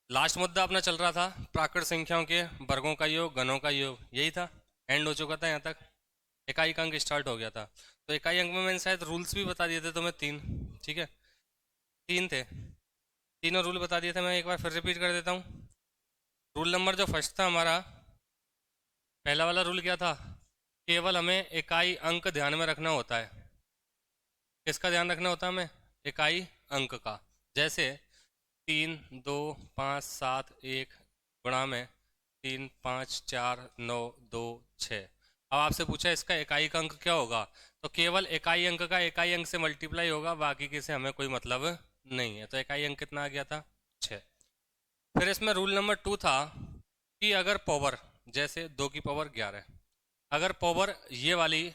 Last मुद्दा अपना चल रहा था प्राकृत संख्याओं के वर्गों का योग, घनों का योग, यही था। एंड हो चुका था यहाँ तक। इकाई का अंक स्टार्ट हो गया था। तो इकाई अंक में मैंने शायद रूल्स भी बता दिए थे तुम्हें, तीन। ठीक है, तीन थे। तीनों रूल बता दिए थे, मैं एक बार फिर रिपीट कर देता हूँ। रूल नंबर जो फर्स्ट था हमारा, पहला वाला रूल क्या था? केवल हमें इकाई अंक ध्यान में रखना होता है। किसका ध्यान रखना होता है हमें? इकाई अंक का। जैसे 3, 2, 5, 7, 1 गुणा में 3, 5, 4, 9, 2, 6। अब आपसे पूछा इसका इकाई का अंक क्या होगा, तो केवल इकाई अंक का इकाई अंक से मल्टीप्लाई होगा, बाकी के से हमें कोई मतलब नहीं है। तो इकाई अंक कितना आ गया था? 6। फिर इसमें रूल नंबर 2 था कि अगर पावर, जैसे 2 की पावर 11, अगर पावर ये वाली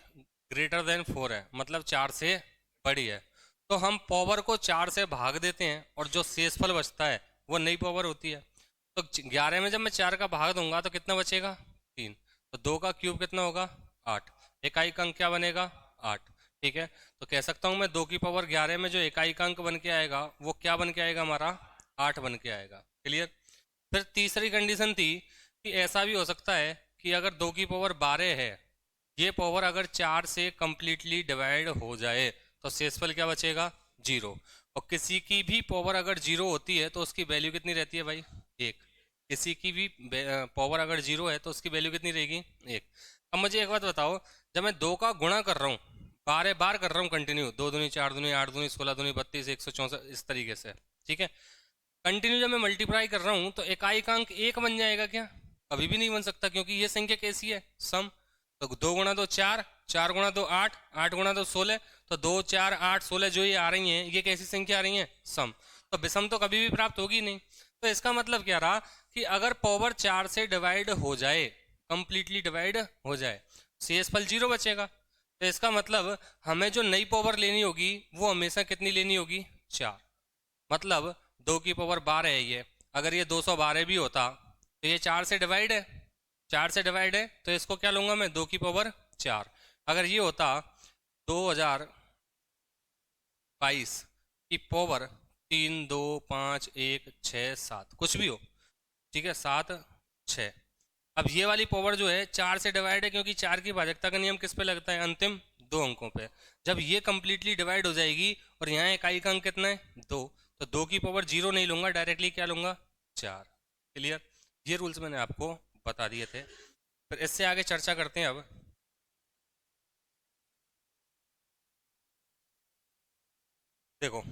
ग्रेटर देन 4 है, मतलब 4 से बड़ी है, तो हम पावर को 4 से भाग देते हैं और जो शेषफल बचता है वो नई पावर होती है। तो 11 में जब मैं 4 का भाग दूंगा तो कितना बचेगा? 3। तो 2 का क्यूब कितना होगा? 8। इकाई का अंक क्या बनेगा? 8। ठीक है, तो कह सकता हूँ मैं 2 की पावर 11 में जो इकाई का अंक बन के आएगा वो क्या बन के आएगा हमारा? 8 बन के आएगा। क्लियर? फिर तीसरी कंडीशन थी कि ऐसा भी हो सकता है कि अगर 2 की पावर 12 है, ये पावर अगर 4 से कंप्लीटली डिवाइड हो जाए तो शेषफल क्या बचेगा? 0। और किसी की भी पावर अगर 0 होती है तो उसकी वैल्यू कितनी रहती है भाई? 1। किसी की भी पावर अगर 0 है तो उसकी वैल्यू कितनी रहेगी? 1। अब मुझे एक बात बताओ, जब मैं 2 का गुणा कर रहा हूँ, 12 बार कर रहा हूँ कंटिन्यू, 2 दूनी 4 दूनी 8 दूनी 16 दूनी 32 164, इस तरीके से, ठीक है, कंटिन्यू जब मैं मल्टीप्लाई कर रहा हूं तो इकाई का अंक 1 बन जाएगा क्या? कभी भी नहीं बन सकता, क्योंकि ये संख्या कैसी है? सम। तो 2 गुणा 2 4, 4 गुणा 2 8, 8 गुणा 2 16, तो 2 4 8 16 जो ये आ रही हैं, ये कैसी संख्या आ रही हैं? सम। तो विषम तो कभी भी प्राप्त होगी नहीं। तो इसका मतलब क्या रहा कि अगर पावर 4 से डिवाइड हो जाए, कंप्लीटली डिवाइड हो जाए, शेषफल 0 बचेगा। तो इसका मतलब हमें जो नई पावर लेनी होगी वो हमेशा कितनी लेनी होगी? 4। मतलब 2 की पावर 12 है ये, अगर ये 212 भी होता तो ये 4 से डिवाइड है, 4 से डिवाइड है, तो इसको क्या लूंगा मैं? 2 की पावर 4। अगर ये होता 2022 की पावर 3, 2, 5, 1, 6, 7, कुछ भी हो, ठीक है, 7, 6। अब ये वाली पावर जो है 4 से डिवाइड है, क्योंकि 4 की भाजकता का नियम किस पे लगता है? अंतिम 2 अंकों पे। जब ये कंप्लीटली डिवाइड हो जाएगी और यहाँ इकाई का अंक कितना है? 2, तो 2 की पावर 0 नहीं लूंगा, डायरेक्टली क्या लूंगा? 4। क्लियर? ये रूल्स मैंने आपको बता दिए थे। फिर इससे आगे चर्चा करते हैं अब। देखो,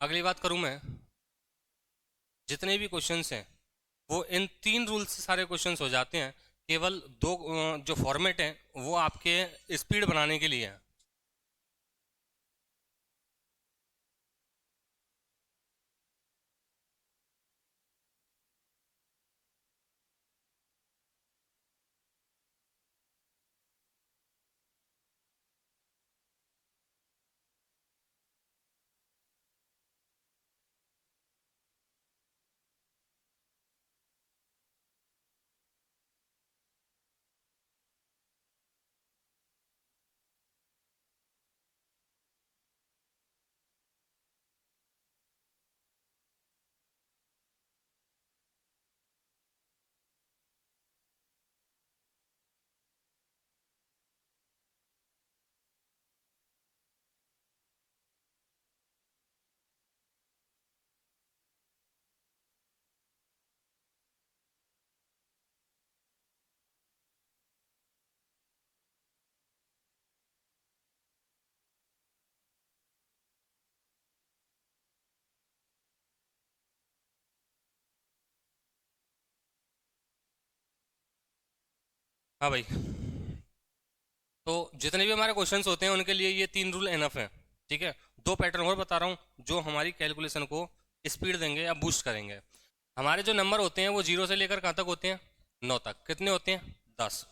अगली बात करूं मैं, जितने भी क्वेश्चंस हैं वो इन 3 रूल्स से सारे क्वेश्चंस हो जाते हैं। केवल दो जो फॉर्मेट है वो आपके स्पीड बनाने के लिए है। हाँ भाई, तो जितने भी हमारे क्वेश्चंस होते हैं उनके लिए ये 3 रूल एनफ हैं। ठीक है, दो पैटर्न और बता रहा हूँ जो हमारी कैलकुलेशन को स्पीड देंगे या बूस्ट करेंगे। हमारे जो नंबर होते हैं वो 0 से लेकर कहाँ तक होते हैं? 9 तक। कितने होते हैं? 10।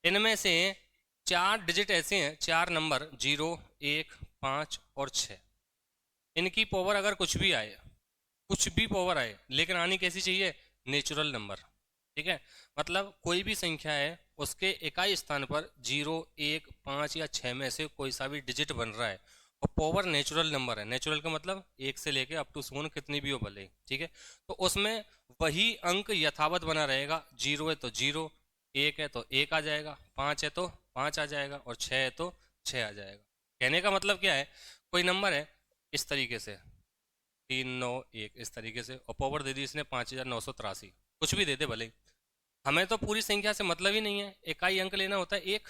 इनमें से 4 डिजिट ऐसे हैं, 4 नंबर, 0, 1, 5 और 6। इनकी पावर अगर कुछ भी आए, कुछ भी पावर आए, लेकिन आनी कैसी चाहिए? Natural number. ठीक है, मतलब कोई भी संख्या है उसके इकाई स्थान पर 0, 1, 5 या 6 में से कोई सा भी डिजिट बन रहा है और पावर नेचुरल नंबर है, नेचुरल का मतलब एक से लेके अप टू सोन कितनी भी हो भले, ठीक है। तो उसमें वही अंक यथावत बना रहेगा, 0 है तो 0, 1 है तो 1 आ जाएगा, 5 है तो 5 आ जाएगा, और 6 है तो 6 आ जाएगा। कहने का मतलब क्या है, कोई नंबर है इस तरीके से 391 इस तरीके से, और पावर दे दी इसने 5983, कुछ भी दे दे भले, हमें तो पूरी संख्या से मतलब ही नहीं है, इकाई अंक लेना होता है एक।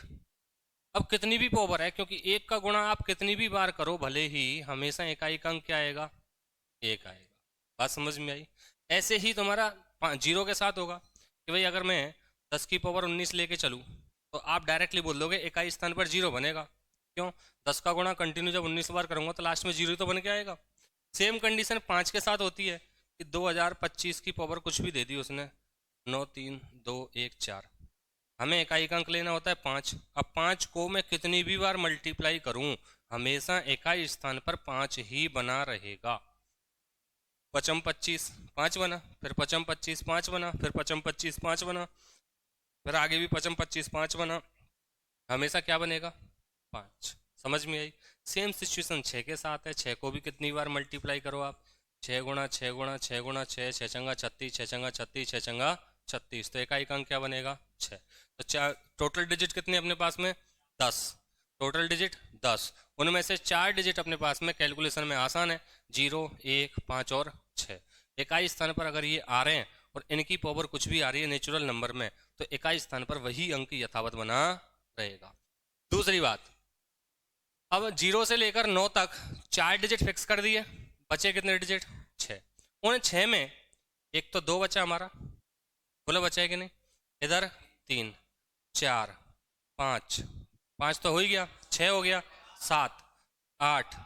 अब कितनी भी पावर है, क्योंकि एक का गुणा आप कितनी भी बार करो भले ही, हमेशा इकाई का अंक क्या आएगा, एक आएगा। बात समझ में आई। ऐसे ही तुम्हारा जीरो के साथ होगा कि भाई अगर मैं 10 की पावर 19 लेके चलूँ, तो आप डायरेक्टली बोल दोगे इकाई स्थान पर जीरो बनेगा। क्यों, 10 का गुणा कंटिन्यू जब 19 बार करूंगा तो लास्ट में जीरो तो बन के आएगा। सेम कंडीशन 5 के साथ होती है कि 2025 की पावर कुछ भी दे दी उसने, 9 3 2 1 4, हमें इकाई का अंक लेना होता है 5। अब 5 को मैं कितनी भी बार मल्टीप्लाई करूं, हमेशा इकाई स्थान पर 5 ही बना रहेगा। पचम 25 5 बना, फिर पचम 25 5 बना, फिर पचम 25 5 बना, फिर आगे भी पचम 25 5 बना, हमेशा क्या बनेगा, 5। समझ में आई। सेम सिचुएशन 6 के साथ है, 6 को भी कितनी बार मल्टीप्लाई करो आप, 6 गुणा 6 गुणा 6 गुणा 6, 6 चंगा 36, 6 चंगा 36, 6 चंगा 36, तो इकाई का अंक क्या बनेगा, 6। तो चार टोटल डिजिट कितने अपने पास में, 10, टोटल डिजिट 10, उनमें से 4 डिजिट अपने पास में कैलकुलेशन में आसान है, 0 1 5 और 6। इकाई स्थान पर अगर ये आ रहे हैं और इनकी पावर कुछ भी आ रही है नेचुरल नंबर में, तो इकाई स्थान पर वही अंक यथावत बना रहेगा। दूसरी बात, अब 0 से लेकर 9 तक 4 डिजिट फिक्स कर दिए, बचे कितने डिजिट, 6। उन 6 में एक तो 2 बचा हमारा, बोलो बचा है कि नहीं, इधर 3 4 5, 5 तो हो ही गया, 6 हो गया, 7 8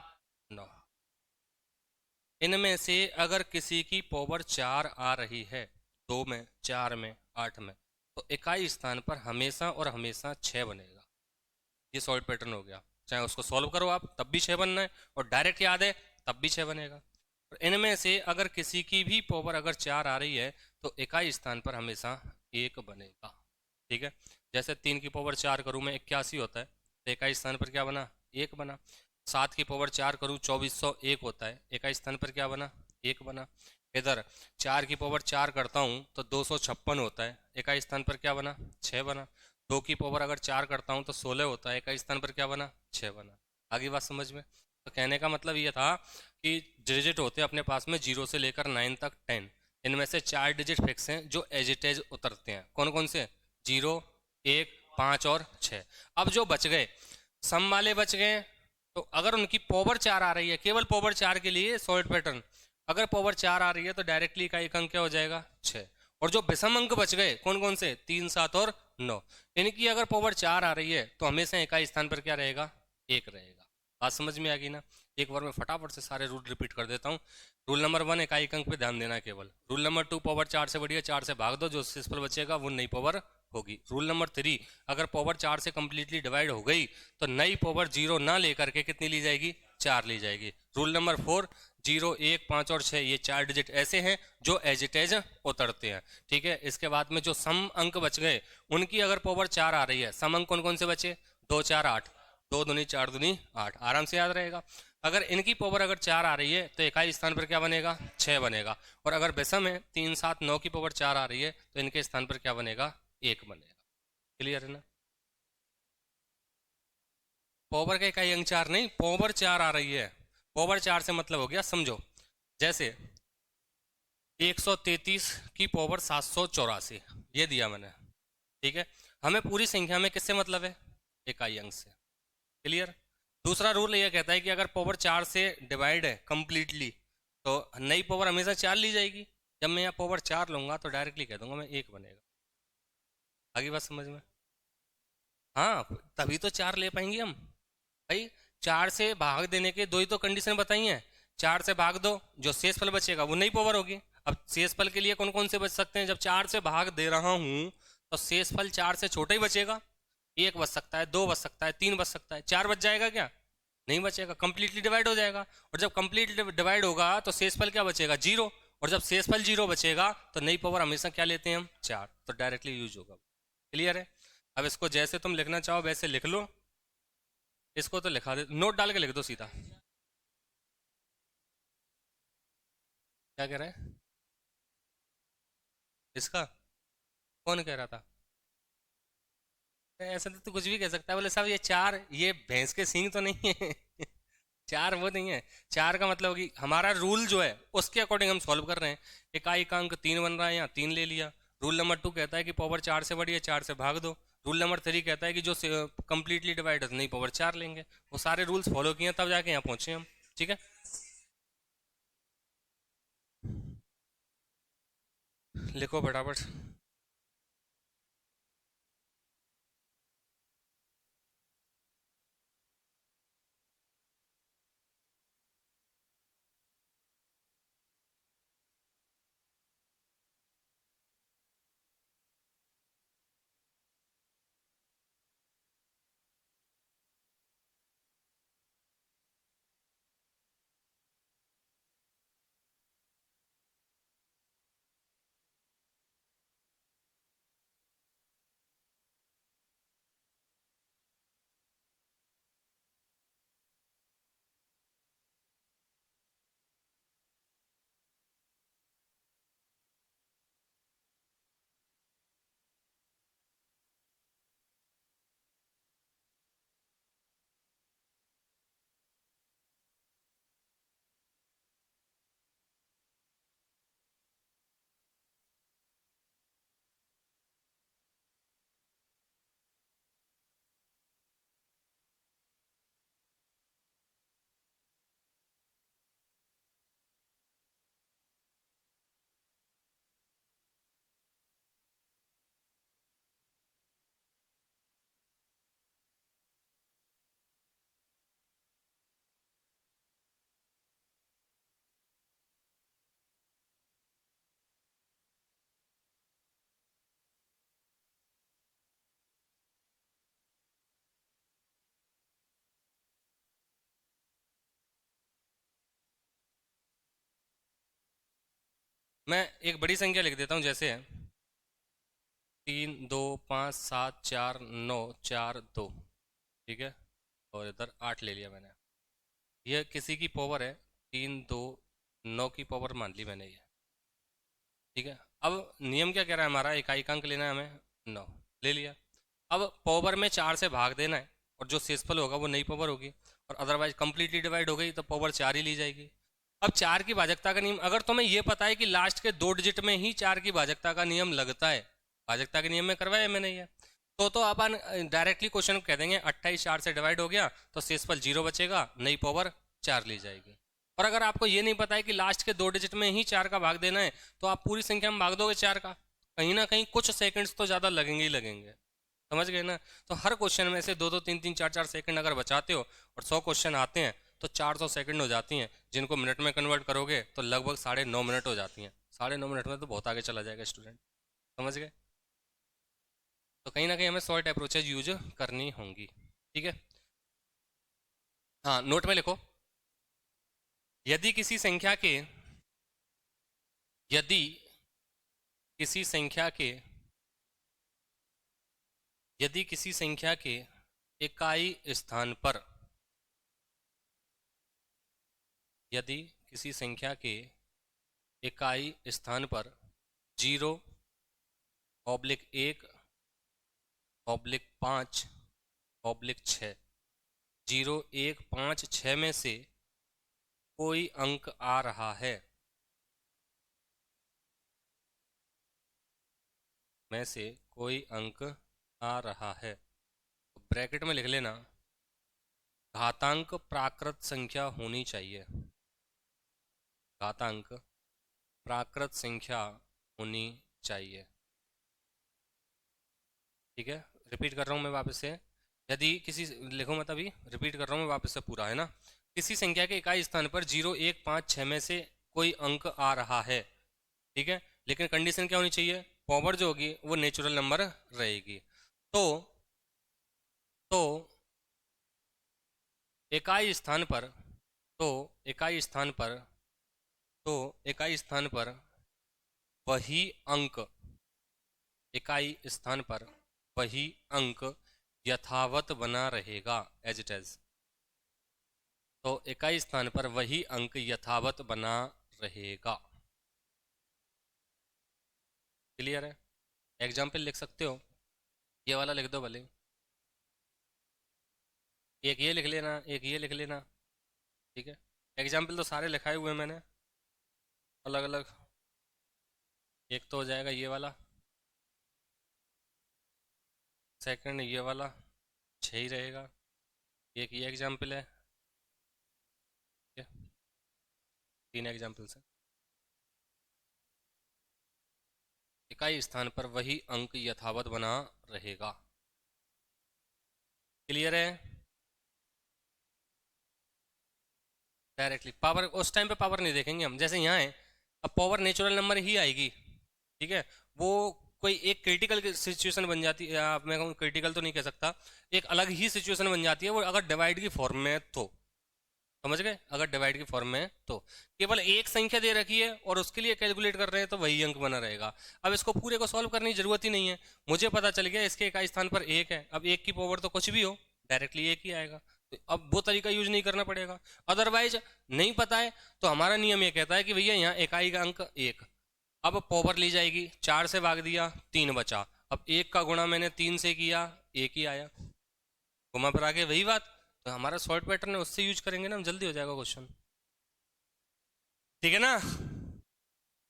9, इनमें से अगर किसी की पावर 4 आ रही है, 2 में 4 में 8 में, तो इकाई स्थान पर हमेशा और हमेशा 6 बनेगा। ये सॉल्व पैटर्न हो गया, चाहे उसको सॉल्व करो आप तब भी 6 बनना है, और डायरेक्ट याद है तब भी 6 बनेगा। और इनमें से अगर किसी की भी पावर अगर 4 आ रही है, तो इकाई स्थान पर हमेशा 1 बनेगा, ठीक है। जैसे 3 की पावर 4 करूँ मैं 81 होता है, तो इकाई स्थान पर क्या बना, 1 बना। 7 की पावर 4 करूँ 2401 होता है, इकाई स्थान पर क्या बना, 1 बना। इधर 4 की पावर 4 करता हूँ तो 256 होता है, इकाई स्थान पर क्या बना, 6 बना। 2 की पावर अगर 4 करता हूँ तो 16 होता है, इकाई स्थान पर क्या बना, 6 बना। आगे बात समझ में। तो कहने का मतलब ये था कि डिजिट होते हैं अपने पास में 0 से लेकर 9 तक 10, इनमें से 4 डिजिट फिक्स हैं जो एज इट एज उतरते हैं। कौन कौन से, 0 1 5 और 6। अब जो बच गए सम वाले बच गए, तो अगर उनकी पावर 4 आ रही है, केवल पावर 4 के लिए सॉल्व पैटर्न, अगर पावर 4 आ रही है तो डायरेक्टली इकाई अंक क्या हो जाएगा, 6। और जो विषम अंक बच गए कौन कौन से, 3 7 और 9, इनकी अगर पावर 4 आ रही है तो हमेशा इकाई स्थान पर क्या रहेगा, 1 रहेगा। बात समझ में आ गई ना। एक बार मैं फटाफट से सारे रूल रिपीट कर देता हूँ। रूल नंबर 1 इकाई अंक पे ध्यान देना है केवल। रूल नंबर 2 पावर 4 से बढ़िया 4 से भाग दो, जो शेषफल बचेगा वो नई पावर होगी। रूल नंबर 3, अगर पावर 4 से कंप्लीटली डिवाइड हो गई तो नई पावर 0 ना लेकर के कितनी ली जाएगी, 4 ली जाएगी। रूल नंबर 4, 0 1 5 और 6 ये 4 डिजिट ऐसे हैं जो एज इट एज उतरते हैं, ठीक है। इसके बाद में जो सम अंक बच गए उनकी अगर पावर 4 आ रही है, सम अंक कौन कौन से बचे, 2 4 8, 2 दूनी 4 दूनी 8, आराम से याद रहेगा। अगर इनकी पावर अगर 4 आ रही है तो इकाई स्थान पर क्या बनेगा, 6 बनेगा। और अगर विषम है 3 7 9 की पावर 4 आ रही है तो इनके स्थान पर क्या बनेगा, 1 बनेगा। क्लियर है ना। पावर का इकाई अंक 4 नहीं, पावर 4 आ रही है। पावर 4 से मतलब हो गया, समझो जैसे 133 की पावर 784 ये दिया मैंने, ठीक है। हमें पूरी संख्या में किससे मतलब है, इकाई अंक से। क्लियर। दूसरा रूल ये कहता है कि अगर पावर 4 से डिवाइड है कंप्लीटली तो नई पावर हमेशा 4 ली जाएगी। जब मैं यहाँ पावर 4 लूंगा तो डायरेक्टली कह दूंगा मैं 1 बनेगा। आगे बात समझ में। हाँ, तभी तो 4 ले पाएंगे हम भाई। 4 से भाग देने के दो ही तो कंडीशन बताई हैं। 4 से भाग दो, जो शेषफल बचेगा वो नई पावर होगी। अब शेषफल के लिए कौन कौन से बच सकते हैं, जब 4 से भाग दे रहा हूं तो शेषफल 4 से छोटा ही बचेगा। 1 बच सकता है, 2 बच सकता है, 3 बच सकता है, 4 बच जाएगा क्या, नहीं बचेगा, कंप्लीटली डिवाइड हो जाएगा। और जब कंप्लीटली डिवाइड होगा तो शेषफल क्या बचेगा, 0। और जब शेषफल 0 बचेगा तो नई पावर हमेशा क्या लेते हैं हम, 4, तो डायरेक्टली यूज होगा। क्लियर है। अब इसको जैसे तुम लिखना चाहो वैसे लिख लो। इसको तो लिखा दे, नोट डाल के लिख दो सीधा। क्या कह रहा है इसका? कौन कह रहा था? ऐसा तो तू कुछ भी कह सकता है। बोले साहब ये चार, ये भैंस के सींग तो नहीं है। चार वो नहीं है। चार का मतलब कि हमारा रूल जो है उसके अकॉर्डिंग हम सॉल्व कर रहे हैं। इकाई का अंक तीन बन रहा है, यहाँ तीन ले लिया। रूल नंबर टू कहता है कि पावर चार से बड़ी है, चार से भाग दो। रूल नंबर थ्री कहता है कि जो कंप्लीटली डिवाइड है नहीं, पावर चार लेंगे। वो सारे रूल्स फॉलो किए तब जाके यहाँ पहुंचे हम। ठीक है, लिखो फटाफट। मैं एक बड़ी संख्या लिख देता हूँ, जैसे है तीन दो पाँच सात चार नौ चार दो। ठीक है, और इधर आठ ले लिया मैंने। यह किसी की पावर है, तीन दो नौ की पावर मान ली मैंने ये। ठीक है, अब नियम क्या कह रहा है हमारा, इकाई का अंक लेना है हमें, नौ ले लिया। अब पावर में चार से भाग देना है, और जो शेषफल होगा वो नई पावर होगी, और अदरवाइज कंप्लीटली डिवाइड हो गई तो पावर चार ही ली जाएगी। अब चार की भाजकता का नियम, अगर तुम्हें ये पता है कि लास्ट के दो डिजिट में ही चार की भाजकता का नियम लगता है, भाजकता के नियम में करवाया मैंने ये, तो अपन डायरेक्टली क्वेश्चन कह देंगे 28 चार से डिवाइड हो गया तो शेषफल जीरो बचेगा, नई पावर चार ली जाएगी। और अगर आपको ये नहीं पता है कि लास्ट के दो डिजिट में ही चार का भाग देना है, तो आप पूरी संख्या में भाग दोगे चार का, कहीं ना कहीं कुछ सेकंड्स तो ज़्यादा लगेंगे ही लगेंगे। समझ गए ना? तो हर क्वेश्चन में से दो दो तीन तीन चार चार सेकंड अगर बचाते हो, और 100 क्वेश्चन आते हैं तो 400 सेकंड हो जाती हैं, जिनको मिनट में कन्वर्ट करोगे तो लगभग 9.5 मिनट हो जाती हैं। 9.5 मिनट में तो बहुत आगे चला जाएगा स्टूडेंट। समझ गए? तो कहीं ना कहीं हमें शॉर्ट अप्रोचेज यूज करनी होंगी। ठीक है, हाँ नोट में लिखो। यदि किसी संख्या के यदि किसी संख्या के यदि किसी संख्या के इकाई स्थान पर यदि किसी संख्या के इकाई स्थान पर जीरो ऑब्लिक एक ऑब्लिक पाँच ऑब्लिक छः, जीरो एक पाँच छः कोई अंक आ रहा है में से कोई अंक आ रहा है, तो ब्रैकेट में लिख लेना घातांक प्राकृत संख्या होनी चाहिए। घातांक प्राकृत संख्या होनी चाहिए। ठीक है, रिपीट कर रहा हूँ मैं वापस से। यदि किसी, लिखो मत अभी, रिपीट कर रहा हूँ मैं वापस से पूरा, है ना? किसी संख्या के इकाई स्थान पर जीरो एक पाँच छः में से कोई अंक आ रहा है। ठीक है, लेकिन कंडीशन क्या होनी चाहिए, पावर जो होगी वो नेचुरल नंबर रहेगी। तो तो इकाई स्थान पर तो इकाई स्थान पर तो इकाई स्थान पर वही अंक इकाई स्थान पर वही अंक यथावत बना रहेगा, एज इट इज। तो इकाई स्थान पर वही अंक यथावत बना रहेगा। क्लियर है? एग्जाम्पल लिख सकते हो, ये वाला लिख दो भले, एक ये लिख लेना, एक ये लिख लेना, ठीक है। एग्जाम्पल तो सारे लिखाए हुए हैं मैंने अलग अलग। एक तो हो जाएगा ये वाला, सेकंड ये वाला, 6 ही रहेगा। एक ये एग्जाम्पल है, ठीक है, 3 एग्जाम्पल्स हैं। इकाई स्थान पर वही अंक यथावत बना रहेगा। क्लियर है? डायरेक्टली पावर उस टाइम पे पावर नहीं देखेंगे हम, जैसे यहाँ है, अब पावर नेचुरल नंबर ही आएगी, ठीक है। वो कोई एक क्रिटिकल सिचुएशन बन जाती है, या मैं कहूँ क्रिटिकल तो नहीं कह सकता, एक अलग ही सिचुएशन बन जाती है वो अगर डिवाइड की फॉर्म में है तो। समझ गए? अगर डिवाइड की फॉर्म में है तो केवल एक संख्या दे रखी है और उसके लिए कैलकुलेट कर रहे हैं तो वही अंक बना रहेगा। अब इसको पूरे को सॉल्व करने की जरूरत ही नहीं है, मुझे पता चल गया इसके इकाई स्थान पर एक है, अब एक की पावर तो कुछ भी हो डायरेक्टली एक ही आएगा, तो अब वो तरीका यूज नहीं करना पड़ेगा। अदरवाइज नहीं पता है तो हमारा नियम ये कहता है कि भैया यहाँ इकाई का अंक एक, अब पावर ली जाएगी, 4 से भाग दिया 3 बचा, अब एक का गुणा मैंने 3 से किया, एक ही आया, घुमा फिरा के वही बात। तो हमारा शॉर्ट पैटर्न है, उससे यूज करेंगे ना हम, जल्दी हो जाएगा क्वेश्चन, ठीक है ना।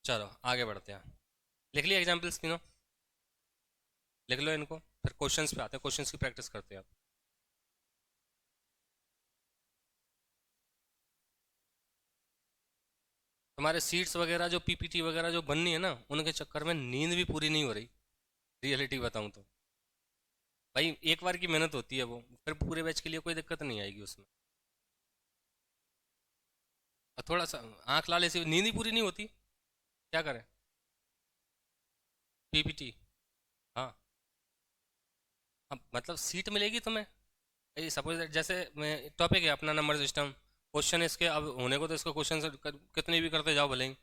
चलो आगे बढ़ते हैं, लिख लिया एग्जाम्पल्स तीनों, लिख लो इनको, फिर क्वेश्चंस पे आते हैं, क्वेश्चंस की प्रैक्टिस करते हैं आप। तुम्हारे सीट्स वगैरह जो पीपीटी वगैरह जो बननी है ना, उनके चक्कर में नींद भी पूरी नहीं हो रही, रियलिटी बताऊं तो। भाई एक बार की मेहनत होती है वो, फिर पूरे बैच के लिए कोई दिक्कत नहीं आएगी उसमें। और थोड़ा सा आंख लाल ऐसी नींद ही पूरी नहीं होती, क्या करें? पीपीटी, हाँ। अब मतलब सीट मिलेगी तुम्हें, सपोज जैसे मैं टॉपिक है अपना नंबर सिस्टम, क्वेश्चन इसके अब होने को तो इसको क्वेश्चन कितने भी करते जाओ भले ही,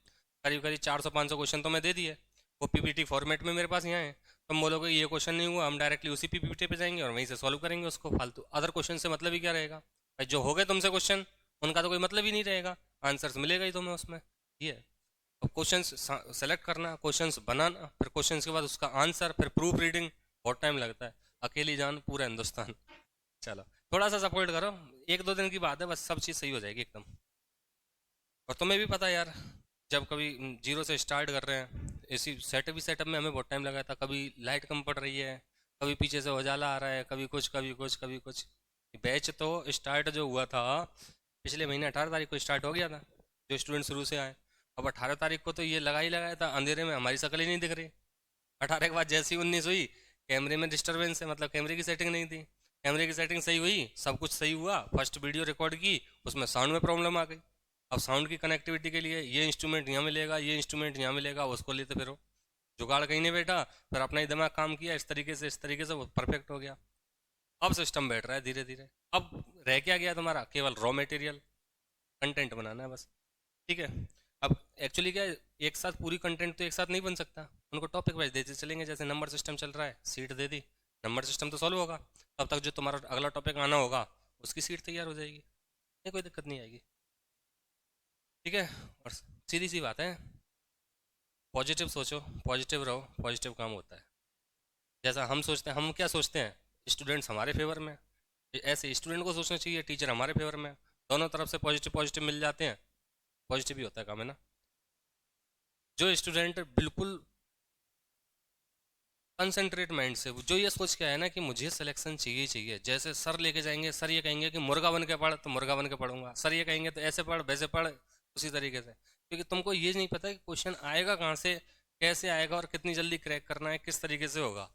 करीब करीब 400-500 क्वेश्चन तो मैं दे दिए, वो पीपीटी फॉर्मेट में मेरे पास यहाँ है। तुम बोलोगे ये क्वेश्चन नहीं हुआ, हम डायरेक्टली उसी पीपीटी पे जाएंगे और वहीं से सॉल्व करेंगे उसको, फालतू अदर क्वेश्चन से मतलब ही क्या रहेगा भाई? जो हो गए तुमसे क्वेश्चन उनका तो कोई मतलब ही नहीं रहेगा, आंसर्स मिलेगा ही तुम्हें उसमें, ये है। अब क्वेश्चंस सेलेक्ट करना, क्वेश्चंस बनाना, फिर क्वेश्चंस के बाद उसका आंसर, फिर प्रूफ रीडिंग, बहुत टाइम लगता है, अकेली जान पूरा हिंदुस्तान। चलो थोड़ा सा सपोर्ट करो, 1-2 दिन की बात है बस, सब चीज़ सही हो जाएगी एकदम। और तुम्हें भी पता है यार, जब कभी जीरो से स्टार्ट कर रहे हैं, इसी सेटअप में हमें बहुत टाइम लगा था, कभी लाइट कम पड़ रही है, कभी पीछे से उजाला आ रहा है, कभी कुछ कभी कुछ कभी कुछ। बैच तो स्टार्ट जो हुआ था पिछले महीने 18 तारीख को स्टार्ट हो गया था, जो स्टूडेंट शुरू से आए। अब 18 तारीख को तो ये लगा ही लगाया था, अंधेरे में हमारी शक्ल ही नहीं दिख रही। 18 के बाद जैसी 19 हुई, कैमरे में डिस्टरबेंस है, मतलब कैमरे की सेटिंग नहीं थी, कैमरे की सेटिंग सही हुई, सब कुछ सही हुआ, फर्स्ट वीडियो रिकॉर्ड की, उसमें साउंड में प्रॉब्लम आ गई। अब साउंड की कनेक्टिविटी के लिए ये इंस्ट्रूमेंट यहाँ मिलेगा, ये इंस्ट्रूमेंट यहाँ मिलेगा, उसको लेते फिरो, जुगाड़ कहीं नहीं बैठा, फिर अपना ही दिमाग काम किया, इस तरीके से वो परफेक्ट हो गया। अब सिस्टम बैठ रहा है धीरे धीरे। अब रह क्या गया तुम्हारा? केवल रॉ मटेरियल, कंटेंट बनाना है बस, ठीक है। अब एक्चुअली क्या है, एक साथ पूरी कंटेंट तो एक साथ नहीं बन सकता, उनको टॉपिक वाइज देते चलेंगे, जैसे नंबर सिस्टम चल रहा है, सीट दे दी, नंबर सिस्टम तो सॉल्व होगा, तब तक जो तुम्हारा अगला टॉपिक आना होगा उसकी सीट तैयार हो जाएगी, ये कोई दिक्कत नहीं आएगी, ठीक है। और सीधी सी बात है, पॉजिटिव सोचो, पॉजिटिव रहो, पॉजिटिव काम होता है। जैसा हम सोचते हैं, हम क्या सोचते हैं, स्टूडेंट्स हमारे फेवर में, ऐसे स्टूडेंट को सोचना चाहिए टीचर हमारे फेवर में, दोनों तरफ से पॉजिटिव पॉजिटिव मिल जाते हैं, पॉजिटिव ही होता है काम, है ना। जो स्टूडेंट बिल्कुल कंसंट्रेट माइंड से, जो ये सोच के आया ना कि मुझे सिलेक्शन चाहिए ही चाहिए, जैसे सर लेके जाएंगे, सर ये कहेंगे कि मुर्गा बन के पढ़ तो मुर्गा बन के पढ़ूंगा, सर ये कहेंगे तो ऐसे पढ़ वैसे पढ़, उसी तरीके से, क्योंकि तुमको ये नहीं पता कि क्वेश्चन आएगा कहाँ से, कैसे आएगा और कितनी जल्दी क्रैक करना है, किस तरीके से होगा,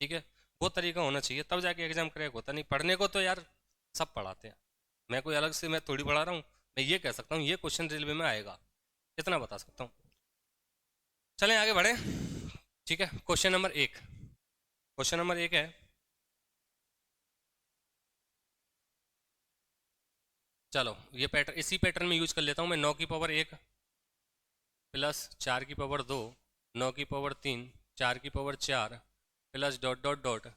ठीक है। वो तरीका होना चाहिए तब जाके एग्जाम क्रैक होता, नहीं पढ़ने को तो यार सब पढ़ाते हैं, मैं कोई अलग से मैं थोड़ी पढ़ा रहा हूँ, मैं ये कह सकता हूँ ये क्वेश्चन रेलवे में आएगा, इतना बता सकता हूँ। चलें आगे बढ़े, ठीक है। क्वेश्चन नंबर 1 है, चलो ये पैटर्न, इसी पैटर्न में यूज कर लेता हूँ मैं, 9 की पावर 1 प्लस 4 की पावर 2, 9 की पावर 3, 4 की power 4 plus dot dot dot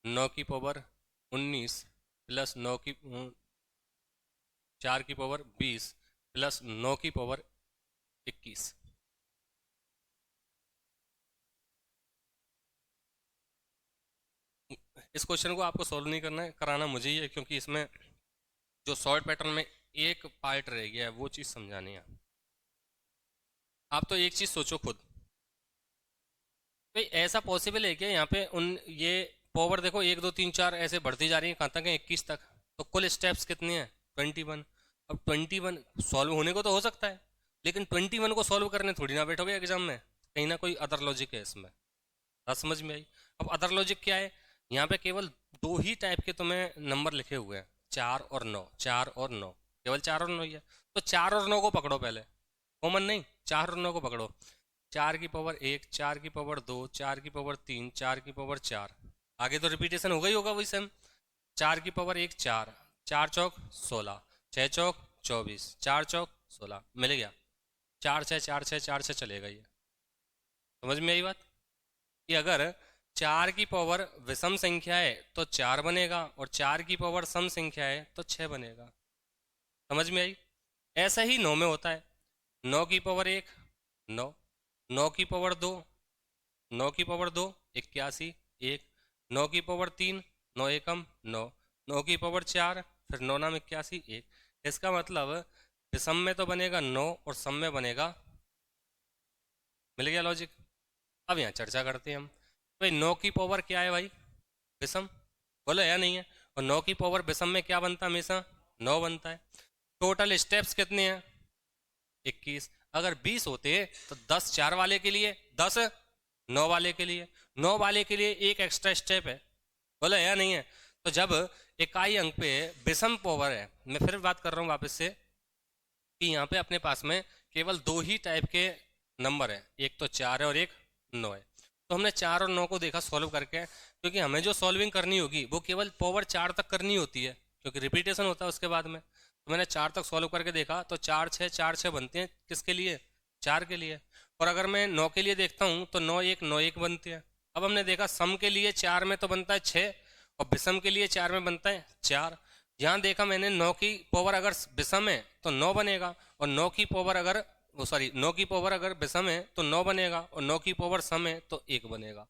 9 की पावर 19 प्लस 4 की पावर 20 प्लस 9 की पावर 21। इस क्वेश्चन को आपको सॉल्व नहीं करना है, कराना मुझे ही है, क्योंकि इसमें जो शॉर्ट पैटर्न में एक पार्ट रह गया है वो चीज़ समझानी है। आप तो एक चीज़ सोचो खुद, भाई ऐसा पॉसिबल है क्या यहाँ पे उन ये पावर देखो 1 2 3 4 ऐसे बढ़ती जा रही है, कहाँ तक है 21 तक, तो कुल स्टेप्स कितने हैं 21। अब 21 सॉल्व होने को तो हो सकता है, लेकिन 21 को सॉल्व करने थोड़ी ना बैठोगे एग्जाम में, कहीं ना कोई अदर लॉजिक है इसमें। बात समझ में आई? अब अदर लॉजिक क्या है, यहाँ पे केवल दो ही टाइप के तुम्हें नंबर लिखे हुए हैं, 4 और 9, 4 और 9, केवल 4 और 9 ही है। तो 4 और 9 को पकड़ो पहले, कॉमन नहीं, 4 और 9 को पकड़ो। 4 की पावर 1, 4 की पावर 2, 4 की पावर 3, 4 की पावर 4, आगे तो रिपीटेशन होगा ही होगा वही सेम। 4 की पावर 1 4, 4 चौक 16, 6 चौक 24, 4 चौक 16, मिल गया। 4 6 4 6 4 6 चलेगा ये। समझ में आई बात? कि अगर 4 की पावर विषम संख्या है तो 4 बनेगा, और 4 की पावर सम संख्या है तो 6 बनेगा। समझ में आई? ऐसा ही 9 में होता है। 9 की पावर 1 9, 9 की पावर 2 9 की पावर 2 81 1, 9 की पावर 3 9 एकम 9, 9 की पावर 4 फिर 9 नाम 81 1। इसका मतलब विषम में तो बनेगा 9 और सम में बनेगा। मिल गया लॉजिक? अब यहाँ चर्चा करते हैं हम। भाई 9 की पावर क्या है भाई? विषम। बोलो या नहीं है? और 9 की पावर विषम में क्या बनता है हमेशा? 9 बनता है। टोटल स्टेप्स कितने हैं? 21। अगर 20 होते तो 10 4 वाले के लिए, 10 9 वाले के लिए, 9 वाले के लिए एक एक्स्ट्रा स्टेप है। बोलो या नहीं है? तो जब इकाई अंक पे विषम पावर है, मैं फिर बात कर रहा हूँ वापस से, कि यहाँ पे अपने पास में केवल दो ही टाइप के नंबर है, एक तो 4 है और एक 9 है। तो हमने 4 और 9 को देखा सॉल्व करके, क्योंकि हमें जो सॉल्विंग करनी होगी वो केवल पावर 4 तक करनी होती है, क्योंकि रिपीटेशन होता है उसके बाद में। तो मैंने 4 तक सॉल्व करके देखा, तो 4 6 बनते हैं, किसके लिए? 4 के लिए। और अगर मैं 9 के लिए देखता हूँ तो 9 1 बनते हैं। अब हमने देखा सम के लिए 4 में तो बनता है 6, और विषम के लिए 4 में बनता है 4। यहाँ देखा मैंने 9 की पावर अगर विषम है तो 9 बनेगा, और 9 की पावर अगर वो सॉरी 9 की पावर अगर विषम है तो 9 बनेगा, और 9 की पावर सम है तो 1 बनेगा।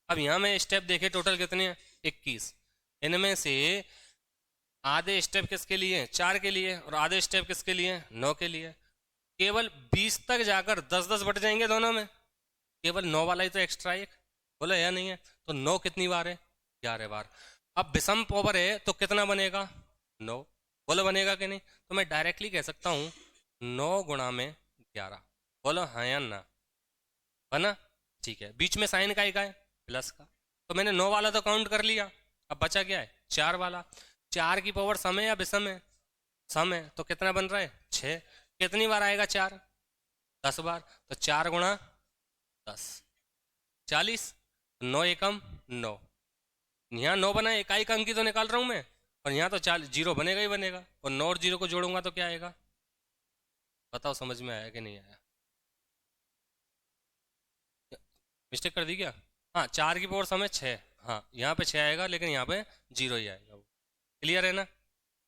अब यहाँ में स्टेप देखे टोटल कितने हैं? 21। इनमें से आधे स्टेप किसके लिए? 4 के लिए, और आधे स्टेप किसके लिए? 9 के लिए। केवल 20 तक जाकर 10 10 बट जाएंगे दोनों में, केवल 9 वाला ही तो एक्स्ट्रा एक। बोला या नहीं है? तो 9 कितनी बार है? 11 बार। अब विषम पावर है तो कितना बनेगा? 9। बोलो बनेगा कि नहीं? तो मैं डायरेक्टली कह सकता हूँ 9 × 11। बोलो हाँ या ना? बना? ठीक है। बीच में साइन का है? प्लस का। तो मैंने 9 वाला तो काउंट कर लिया, अब बचा क्या है? 4 वाला। 4 की पावर सम है या विषम है? सम है, तो कितना बन रहा है? 6। कितनी बार आएगा 4? 10 बार। तो 4 × 10 40। 9 एकम 9। यहाँ 9 बना है, इकाई का अंक ही तो निकाल रहा हूँ मैं, और यहाँ तो 0 बनेगा ही बनेगा, और 9 और 0 को जोड़ूंगा तो क्या आएगा? बताओ समझ में आया कि नहीं आया? मिस्टेक कर दी क्या? हाँ, 4 की पावर समय 6। हाँ, यहाँ पे 6 आएगा, लेकिन यहाँ पे 0 ही आएगा। क्लियर है ना?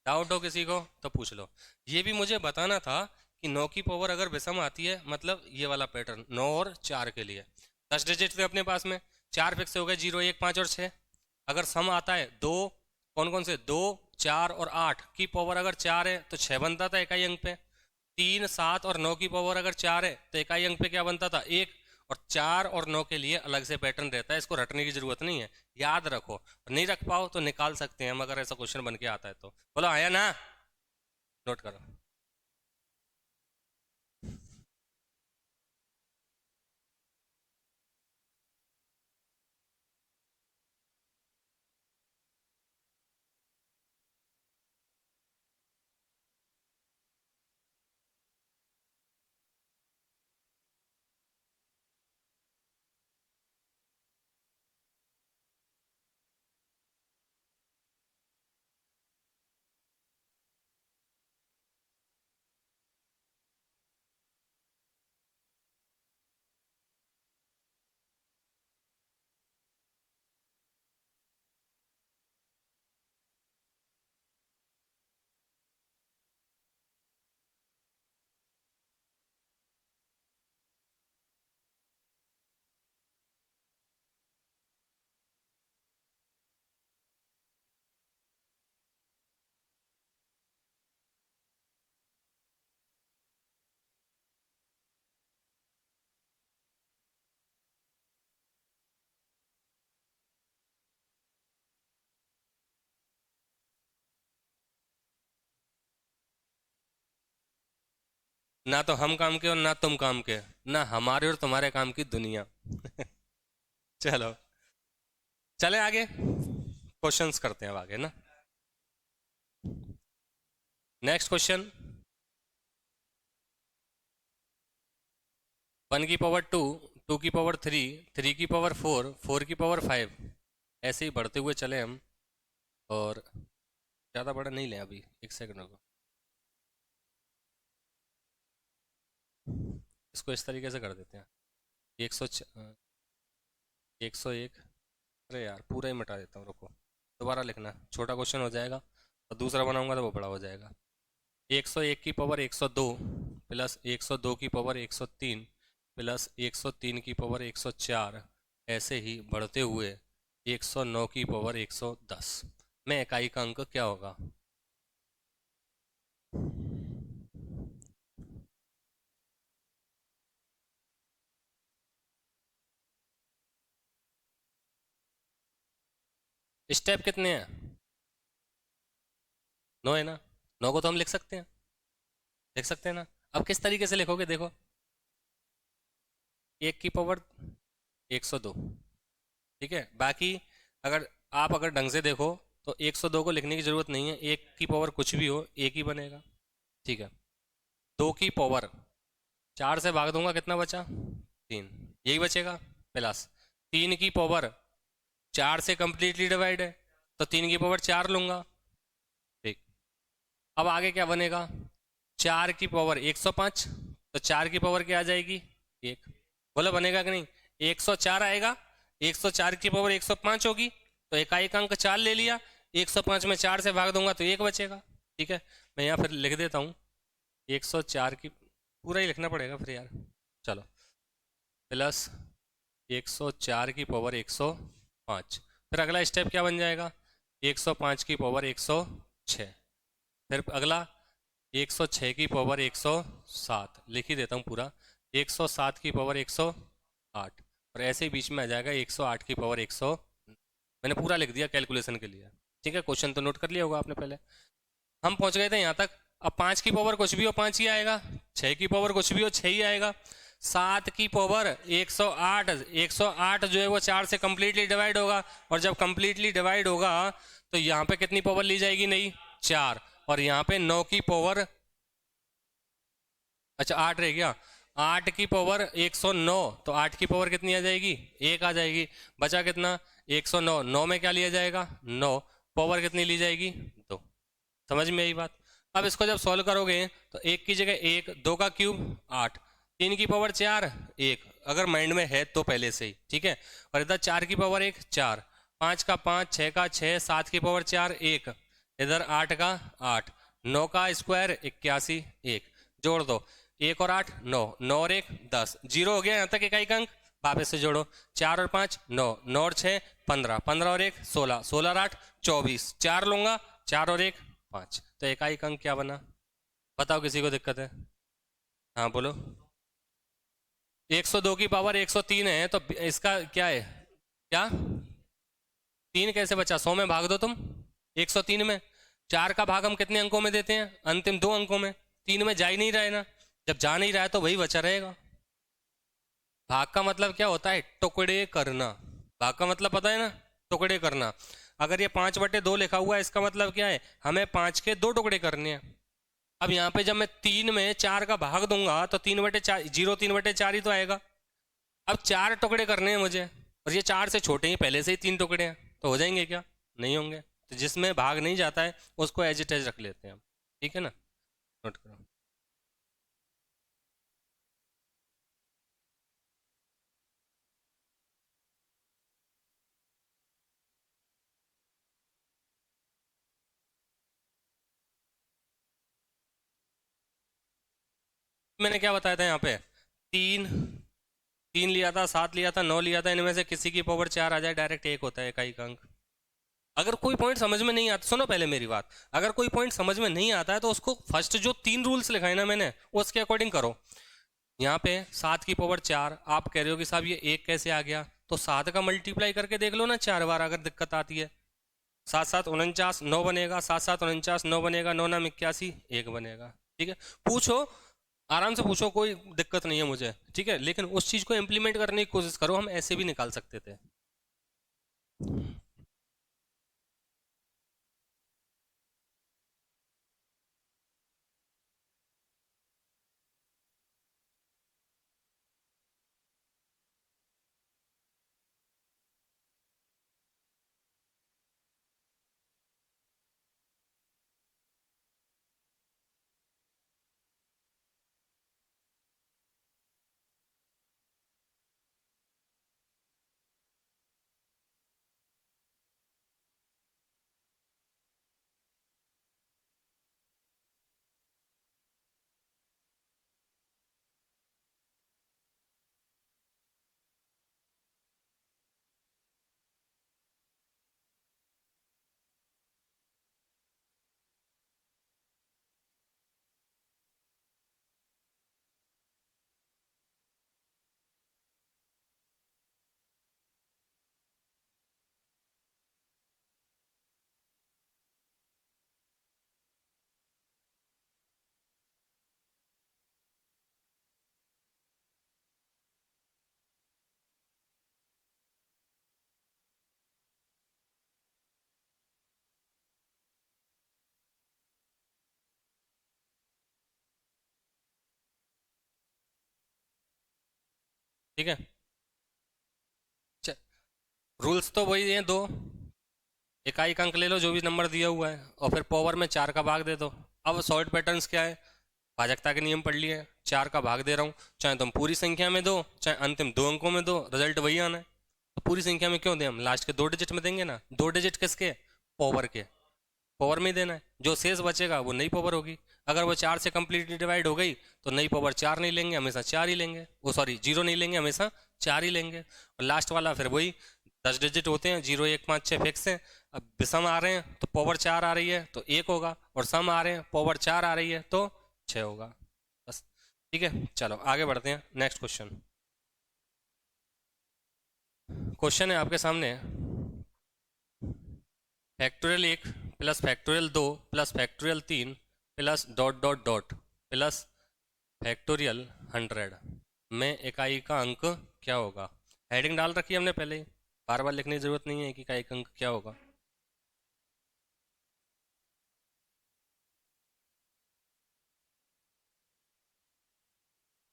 डाउट हो किसी को तो पूछ लो। ये भी मुझे बताना था कि 9 की पावर अगर विषम आती है, मतलब ये वाला पैटर्न 9 और 4 के लिए 10 डिजिट थे अपने पास में, 4 फिक्स हो गए, 0 1 5 और 6। अगर सम आता है दो, कौन कौन से? 2 4 और 8 की पावर अगर 4 है तो 6 बनता था इकाई अंक पे। 3 7 और 9 की पावर अगर 4 है तो इकाई अंक पे क्या बनता था? 1। और 4 और 9 के लिए अलग से पैटर्न रहता है, इसको रटने की जरूरत नहीं है, याद रखो। और नहीं रख पाओ तो निकाल सकते हैं हम, अगर ऐसा क्वेश्चन बन के आता है तो। बोलो आया ना? नोट करो। ना तो हम काम के और ना तुम काम के, ना हमारे और तुम्हारे काम की दुनिया। चलो चले आगे, क्वेश्चंस करते हैं अब आगे ना। नेक्स्ट क्वेश्चन, 1 की पावर 2, 2 की पावर 3, 3 की पावर 4, 4 की पावर 5, ऐसे ही बढ़ते हुए चले हम। और ज़्यादा बड़ा नहीं लें अभी, एक सेकंड को। इसको इस तरीके से कर देते हैं, 101। अरे यार पूरा ही मिटा देता हूँ, रुको, दोबारा लिखना, छोटा क्वेश्चन हो जाएगा, और दूसरा बनाऊंगा तो वो बड़ा हो जाएगा। 101 की पावर 102 प्लस 102 की पावर 103 प्लस 103 की पावर 104, ऐसे ही बढ़ते हुए 109 की पावर 110 में इकाई का अंक क्या होगा? स्टेप कितने हैं? 9 है ना, 9 को तो हम लिख सकते हैं ना। अब किस तरीके से लिखोगे देखो, 1 की पावर 102, ठीक है। बाकी अगर अगर ढंग से देखो तो 102 को लिखने की जरूरत नहीं है, 1 की पावर कुछ भी हो एक ही बनेगा, ठीक है। 2 की पावर 4 से भाग दूंगा, कितना बचा? 3, यही बचेगा। प्लस 3 की पावर 4 से कंप्लीटली डिवाइड है, तो 3 की पावर 4 लूंगा, ठीक। अब आगे क्या बनेगा? 4 की पावर 105, तो 4 की पावर क्या आ जाएगी? 1। बोलो बनेगा कि नहीं? 104 आएगा, 104 की पावर 105 होगी, तो इकाई का अंक 4 ले लिया, 105 में 4 से भाग दूंगा तो 1 बचेगा, ठीक है। मैं यहाँ फिर लिख देता हूँ, 104 की, पूरा ही लिखना पड़ेगा फिर यार, चलो, प्लस 104 की पावर 105। फिर अगला स्टेप क्या बन जाएगा? 105 की पावर 106। फिर अगला 106 की पावर 107, लिख ही देता हूँ पूरा, 107 की पावर 108, और ऐसे ही बीच में आ जाएगा 108 की पावर 100। मैंने पूरा लिख दिया कैलकुलेशन के लिए, ठीक है। क्वेश्चन तो नोट कर लिया होगा आपने पहले। हम पहुंच गए थे यहाँ तक। अब 5 की पावर कुछ भी हो 5 ही आएगा, 6 की पावर कुछ भी हो 6 ही आएगा, 7 की पावर 108, 108 जो है वो 4 से कंप्लीटली डिवाइड होगा, और जब कंप्लीटली डिवाइड होगा तो यहाँ पे कितनी पावर ली जाएगी? नहीं, 4, और यहाँ पे 9 की पावर, अच्छा 8 रह गया, 8 की पावर 109, तो 8 की पावर कितनी आ जाएगी? 1 आ जाएगी। बचा कितना? 109, 9 में क्या लिया जाएगा? 9, पावर कितनी ली जाएगी? 2। समझ में आई बात? अब इसको जब सॉल्व करोगे तो 1 की जगह 1, 2 का क्यूब 8, 3 की पावर 4 1, अगर माइंड में है तो पहले से ही, ठीक है। और इधर 4 की पावर 1 4, 5 का 5, 6 का 6, 7 की पावर 4 1, इधर 8 का 8, 9 का स्क्वायर 81 1, जोड़ दो, 1 और 8 9, 9 और 1 10, जीरो हो गया यहाँ तक इकाई का अंक। वापस से जोड़ो, 4 और 5 9, 9 और 6 15, 15 और 1 16, 16 और 8 24, 4 लूंगा, 4 और 1 5, तो इकाई का अंक क्या बना? बताओ, किसी को दिक्कत है? हाँ बोलो। 102 की पावर 103 है, तो इसका क्या है? क्या 3 कैसे बचा? 100 में भाग दो तुम, 103 में। 4 का भाग हम कितने अंकों में देते हैं? अंतिम 2 अंकों में। 3 में जा ही नहीं रहा है ना, जब जा नहीं रहा है तो वही बचा रहेगा। भाग का मतलब क्या होता है? टुकड़े करना। भाग का मतलब पता है ना? टुकड़े करना। अगर ये 5/2 लिखा हुआ है, इसका मतलब क्या है? हमें 5 के 2 टुकड़े करने हैं। अब यहाँ पे जब मैं 3 में 4 का भाग दूंगा तो 3/4, 0 3/4 ही तो आएगा। अब 4 टुकड़े करने हैं मुझे, और ये 4 से छोटे ही पहले से ही 3 टुकड़े हैं, तो हो जाएंगे क्या? नहीं होंगे। तो जिसमें भाग नहीं जाता है उसको एज इट एज रख लेते हैं हम, ठीक है ना। नोट करो। मैंने क्या बताया था यहाँ पे? 3, 3 लिया था, 7 लिया था, 9 लिया था, इनमें से किसी की पावर 4 आ जाए, डायरेक्ट 1 होता है इकाई का अंक। अगर कोई पॉइंट समझ में नहीं आता, सुनो पहले मेरी बात, अगर कोई पॉइंट समझ में नहीं आता है तो उसको फर्स्ट जो 3 रूल्स लिखाए ना मैंने, उसके अकॉर्डिंग करो। यहाँ पे 7 की पावर 4, आप कह रहे हो कि साहब ये 1 कैसे आ गया? तो 7 का मल्टीप्लाई करके देख लो ना 4 बार, अगर दिक्कत आती है। 7 7 49 9 बनेगा, 7 7 49 9 बनेगा, 9 9 81 1 बनेगा, ठीक है। पूछो आराम से पूछो, कोई दिक्कत नहीं है मुझे, ठीक है, लेकिन उस चीज़ को इम्प्लीमेंट करने की कोशिश करो, हम ऐसे भी निकाल सकते थे। ठीक है, रूल्स तो वही हैं दो, इकाई का अंक ले लो जो भी नंबर दिया हुआ है, और फिर पावर में 4 का भाग दे दो। अब सॉर्ट पैटर्न्स क्या है, भाजकता के नियम पढ़ लिए, 4 का भाग दे रहा हूँ, चाहे तुम पूरी संख्या में दो चाहे अंतिम 2 अंकों में दो, रिजल्ट वही आना है। तो पूरी संख्या में क्यों दें, हम लास्ट के 2 डिजिट में देंगे ना, 2 डिजिट किसके, पावर के, पावर में ही देना है, जो शेष बचेगा वो नई पावर होगी। अगर वो 4 से कंप्लीटली डिवाइड हो गई तो नई पावर 4 नहीं लेंगे, हमेशा 4 ही लेंगे, वो सॉरी 0 नहीं लेंगे, हमेशा 4 ही लेंगे। और लास्ट वाला फिर वही 10 डिजिट होते हैं, 0 1 5 6 फिक्स है। अब विषम आ रहे हैं तो पावर 4 आ रही है तो 1 होगा, और सम आ रहे हैं पावर 4 आ रही है तो 6 होगा, बस। ठीक है, चलो आगे बढ़ते हैं, नेक्स्ट क्वेश्चन। क्वेश्चन है आपके सामने, factorial 1 plus factorial 2 plus factorial 3 plus dot dot dot plus factorial 100 में इकाई का अंक क्या होगा। हेडिंग डाल रखी है हमने पहले ही, बार बार लिखने की जरूरत नहीं है कि इकाई का अंक क्या होगा।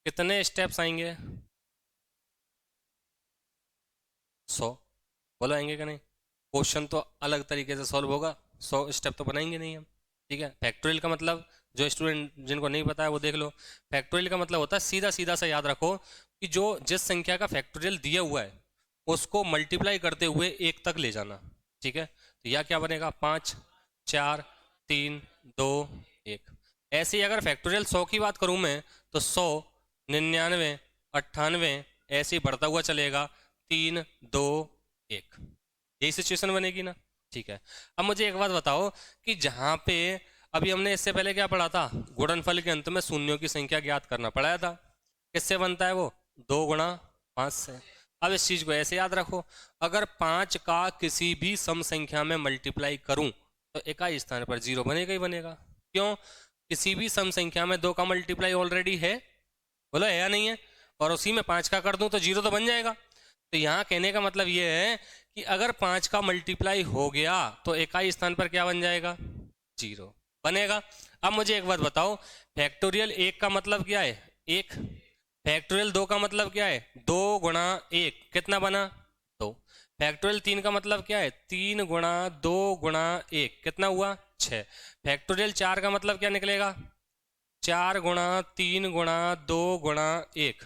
कितने स्टेप्स आएंगे, 100। बोलो आएंगे कि नहीं, क्वेश्चन तो अलग तरीके से सॉल्व होगा, 100 स्टेप तो बनाएंगे नहीं हम। ठीक है, फैक्टोरियल का मतलब, जो स्टूडेंट जिनको नहीं पता है वो देख लो, फैक्टोरियल का मतलब होता है, सीधा सीधा सा याद रखो कि जो जिस संख्या का फैक्टोरियल दिया हुआ है उसको मल्टीप्लाई करते हुए 1 तक ले जाना। ठीक है, तो यह क्या बनेगा, 5 4 3 2 1। ऐसे ही अगर फैक्टोरियल 100 की बात करूं मैं, तो 100 99 98 ऐसे ही बढ़ता हुआ चलेगा, 3 2 1, यही सिचुएशन बनेगी ना। ठीक है, अब मुझे एक बात बताओ कि जहाँ पे अभी हमने इससे पहले क्या पढ़ा था, गुणनफल के अंत में शून्यों की संख्या ज्ञात करना पढ़ाया था, किससे बनता है वो, 2 गुणा 5 से। अब इस चीज को ऐसे याद रखो, अगर 5 का किसी भी सम संख्या में मल्टीप्लाई करूं तो इकाई स्थान पर 0 बनेगा ही बनेगा। क्यों, किसी भी सम संख्या में 2 का मल्टीप्लाई ऑलरेडी है, बोलो है या नहीं है, और उसी में 5 का कर दूं तो 0 तो बन जाएगा। तो यहाँ कहने का मतलब ये है कि अगर 5 का मल्टीप्लाई हो गया तो इकाई स्थान पर क्या बन जाएगा, 0 बनेगा। अब मुझे एक बात बताओ, फैक्टोरियल 1 का मतलब क्या है, 1, फैक्टोरियल 2 का मतलब क्या है, 2 गुणा 1, कितना बना, 2। फैक्टोरियल 3 का मतलब क्या है, 3 गुणा 2 गुणा 1, कितना हुआ, 6। फैक्टोरियल 4 का मतलब क्या निकलेगा, 4 गुणा 3 गुणा 2 गुणा 1,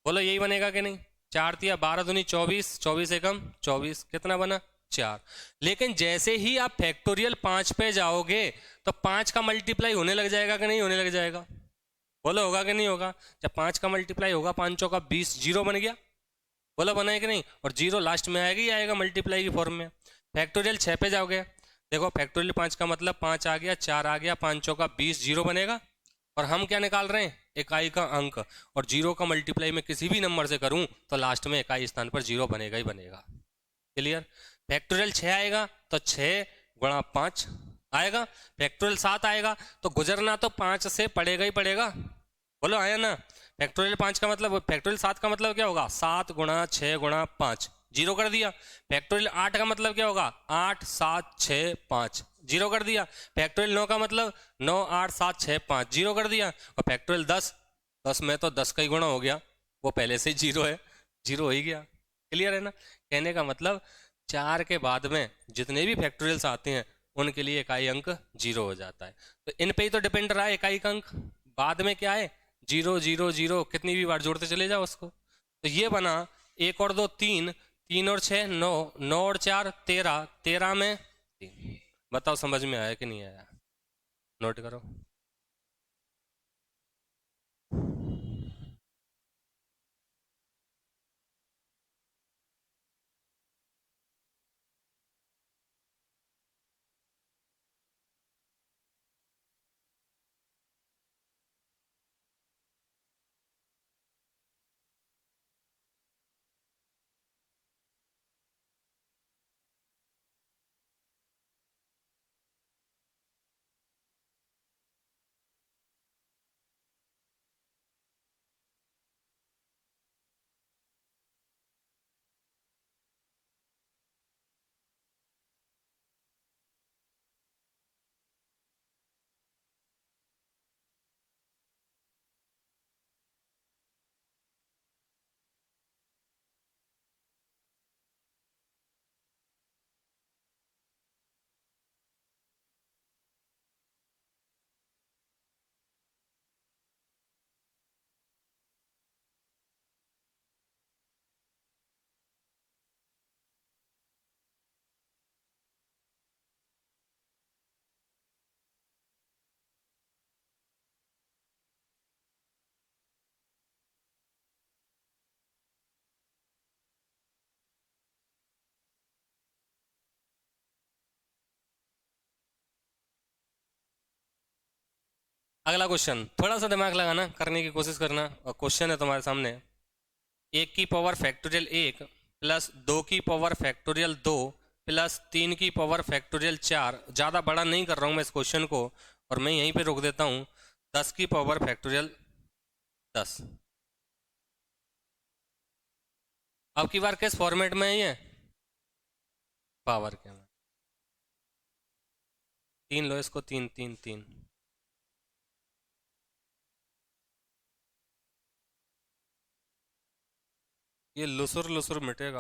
बोलो यही बनेगा कि नहीं, 4 तिया 12 दूनी 24, 24 एकम 24, कितना बना, 4। लेकिन जैसे ही आप फैक्टोरियल 5 पे जाओगे तो 5 का मल्टीप्लाई होने लग जाएगा कि नहीं होने लग जाएगा, बोलो होगा कि नहीं होगा। जब 5 का मल्टीप्लाई होगा, 5 चौका 20, 0 बन गया, बोलो बना है कि नहीं, और 0 लास्ट में आएगा ही आएगा मल्टीप्लाई की फॉर्म में। फैक्टोरियल 6 पे जाओगे, देखो फैक्टोरियल 5 का मतलब 5 आ गया, 4 आ गया, 5 चौका 20, 0 बनेगा, और हम क्या निकाल रहे हैं, इकाई का अंक, और 0 का मल्टीप्लाई में किसी भी नंबर से करूं तो लास्ट में इकाई स्थान पर 0 बनेगा ही बनेगा। क्लियर, फैक्टोरियल 6 आएगा तो 6 गुणा 5 आएगा, फैक्टोरियल 7 आएगा तो गुजरना तो 5 से पड़ेगा ही पड़ेगा, बोलो आया ना। फैक्टोरियल 5 का मतलब, फैक्टोरियल 7 का मतलब क्या होगा, 7 × 6 × 5, जीरो कर दिया। फैक्टोरियल 8 का मतलब क्या होगा, 8 7 6 5, जीरो कर दिया। फैक्टोरियल 9 का मतलब 9 8 7 6 5, जीरो कर दिया। और फैक्टोरियल 10, 10 में तो 10 का ही गुणा हो गया, वो पहले से ही जीरो है, जीरो हो ही गया। क्लियर है ना। कहने का मतलब 4 के बाद में जितने भी फैक्टोरियल्स आते हैं उनके लिए इकाई अंक जीरो हो जाता है। तो इन पे ही तो डिपेंड रहा है इकाई अंक, बाद में क्या है, जीरो जीरो जीरो, कितनी भी बार जोड़ते चले जाओ उसको। तो ये बना, 1 और 2 3, 3 और 6 9, 9 और 4 13, 13 में 3। बताओ समझ में आया कि नहीं आया, नोट करो। अगला क्वेश्चन, थोड़ा सा दिमाग लगाना, करने की कोशिश करना। और क्वेश्चन है तुम्हारे सामने, 1 की पावर फैक्टोरियल 1 प्लस 2 की पावर फैक्टोरियल 2 प्लस 3 की पावर फैक्टोरियल 4, ज़्यादा बड़ा नहीं कर रहा हूँ मैं इस क्वेश्चन को, और मैं यहीं पे रोक देता हूँ, 10 की पावर फैक्टोरियल 10। अब की बार किस फॉर्मेट में है ये, पावर के में, 3 लो इसको, 3 3 3, ये लुसुर लुसुर मिटेगा।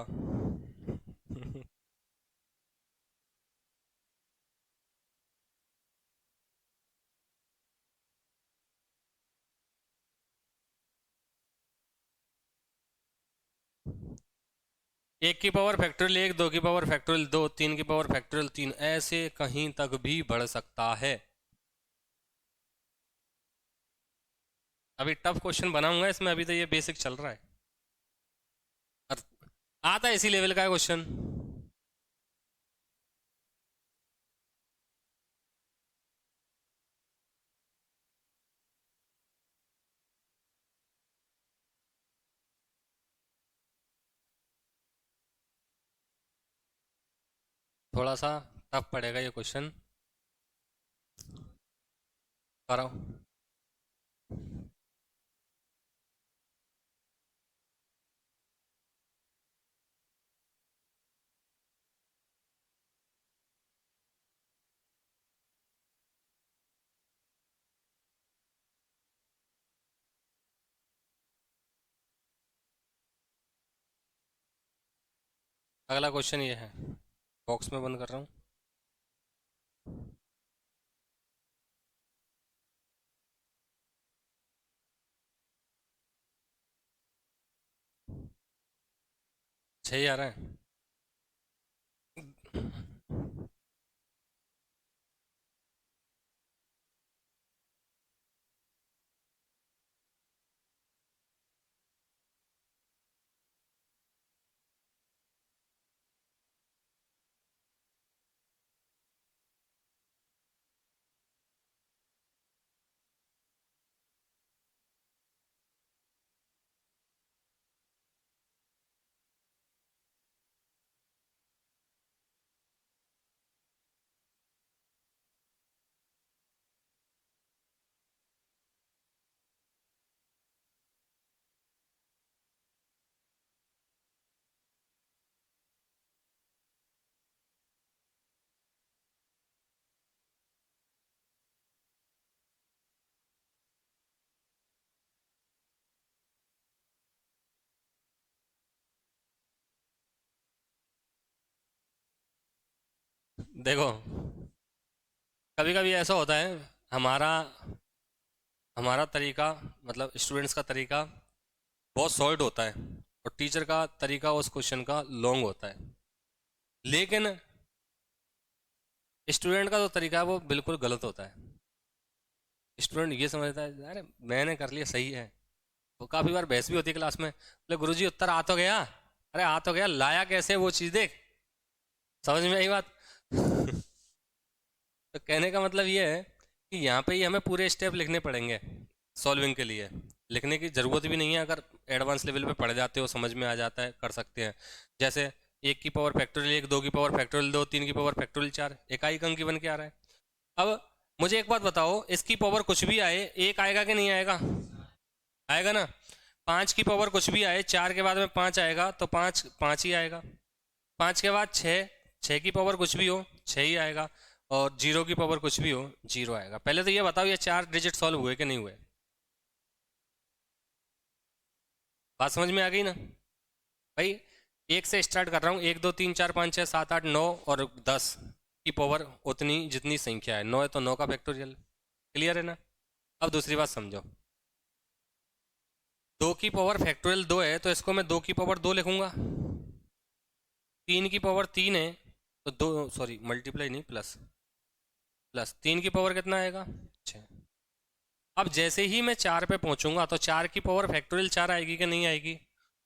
एक की पावर फैक्टोरियल 1, 2 की पावर फैक्टोरियल 2, 3 की पावर फैक्टोरियल 3, ऐसे कहीं तक भी बढ़ सकता है। अभी टफ क्वेश्चन बनाऊंगा इसमें, अभी तो ये बेसिक चल रहा है। और आता है इसी लेवल का क्वेश्चन। थोड़ा सा टफ पड़ेगा ये क्वेश्चन, कराओ। अगला क्वेश्चन ये है, बॉक्स में बंद कर रहा हूँ। छः ही आ रहा है। देखो, कभी कभी ऐसा होता है, हमारा हमारा तरीका, मतलब स्टूडेंट्स का तरीका बहुत शॉर्ट होता है और टीचर का तरीका उस क्वेश्चन का लॉन्ग होता है। लेकिन स्टूडेंट का जो तरीका है वो बिल्कुल गलत होता है। स्टूडेंट ये समझता है अरे मैंने कर लिया सही है। तो काफ़ी बार बहस भी होती है क्लास में, बोले गुरुजी उत्तर आ तो गया। अरे आ तो गया, लाया कैसे वो चीज़ देख। समझ में आई बात? तो कहने का मतलब ये है कि यहाँ पे ही हमें पूरे स्टेप लिखने पड़ेंगे सॉल्विंग के लिए। लिखने की ज़रूरत भी नहीं है, अगर एडवांस लेवल पे पढ़ जाते हो, समझ में आ जाता है, कर सकते हैं। जैसे 1 की पावर फैक्टोरियल 1, 2 की पावर फैक्टोरियल 2, 3 की पावर फैक्टोरियल 4, इकाई अंक की बन के आ रहा है। अब मुझे एक बात बताओ, इसकी पावर कुछ भी आए, एक आएगा कि नहीं आएगा? आएगा ना। 5 की पावर कुछ भी आए, 4 के बाद में 5 आएगा तो 5 5 ही आएगा। 5 के बाद 6, 6 की पावर कुछ भी हो 6 ही आएगा। और 0 की पावर कुछ भी हो 0 आएगा। पहले तो ये बताओ, ये 4 डिजिट सॉल्व हुए कि नहीं हुए? बात समझ में आ गई ना भाई? एक से स्टार्ट कर रहा हूँ, 1 2 3 4 5 6 7 8 9 और 10 की पावर उतनी जितनी संख्या है। 9 है तो 9 का फैक्टोरियल। क्लियर है ना? अब दूसरी बात समझो, 2 की पावर फैक्टोरियल 2 है तो इसको मैं 2 की पावर 2 लिखूंगा। 3 की पावर 3 है तो 2, सॉरी मल्टीप्लाई नहीं, प्लस, प्लस 3 की पावर कितना आएगा? 6। अब जैसे ही मैं 4 पे पहुंचूंगा तो 4 की पावर फैक्टोरियल 4 आएगी कि नहीं आएगी?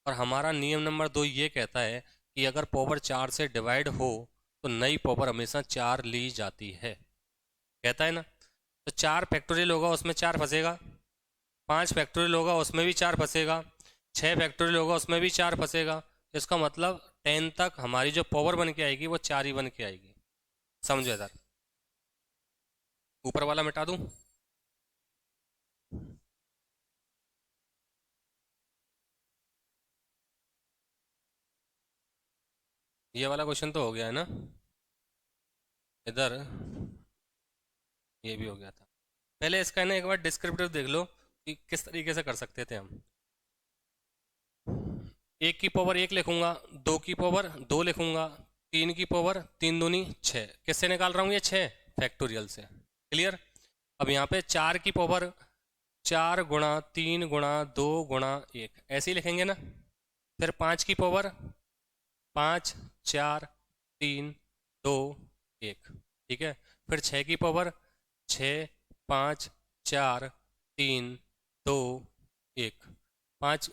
और हमारा नियम नंबर 2 ये कहता है कि अगर पावर 4 से डिवाइड हो तो नई पावर हमेशा 4 ली जाती है। कहता है ना? तो 4 फैक्टोरियल होगा उसमें 4 फंसेगा, 5 फैक्टोरियल होगा उसमें भी 4 फंसेगा, 6 फैक्टोरियल होगा उसमें भी 4 फंसेगा। इसका मतलब 10 तक हमारी जो पावर बन के आएगी वो 4 ही बन के आएगी। समझो इधर, ऊपर वाला मिटा दूं? ये वाला क्वेश्चन तो हो गया है ना इधर? ये भी हो गया था। पहले इसका है ना एक बार डिस्क्रिप्टिव देख लो कि किस तरीके से कर सकते थे हम। 1 की पावर 1 लिखूंगा, 2 की पावर 2 लिखूंगा, 3 की पावर 3 दूनी 6। किससे निकाल रहा हूँ ये 6? फैक्टोरियल से। क्लियर? अब यहाँ पे 4 की पावर 4 गुणा 3 गुणा 2 गुणा 1 ऐसे ही लिखेंगे ना। फिर 5 की पावर 5 4 3 2 1, ठीक है। फिर 6 की पावर 6 5 4 3 2 1, 5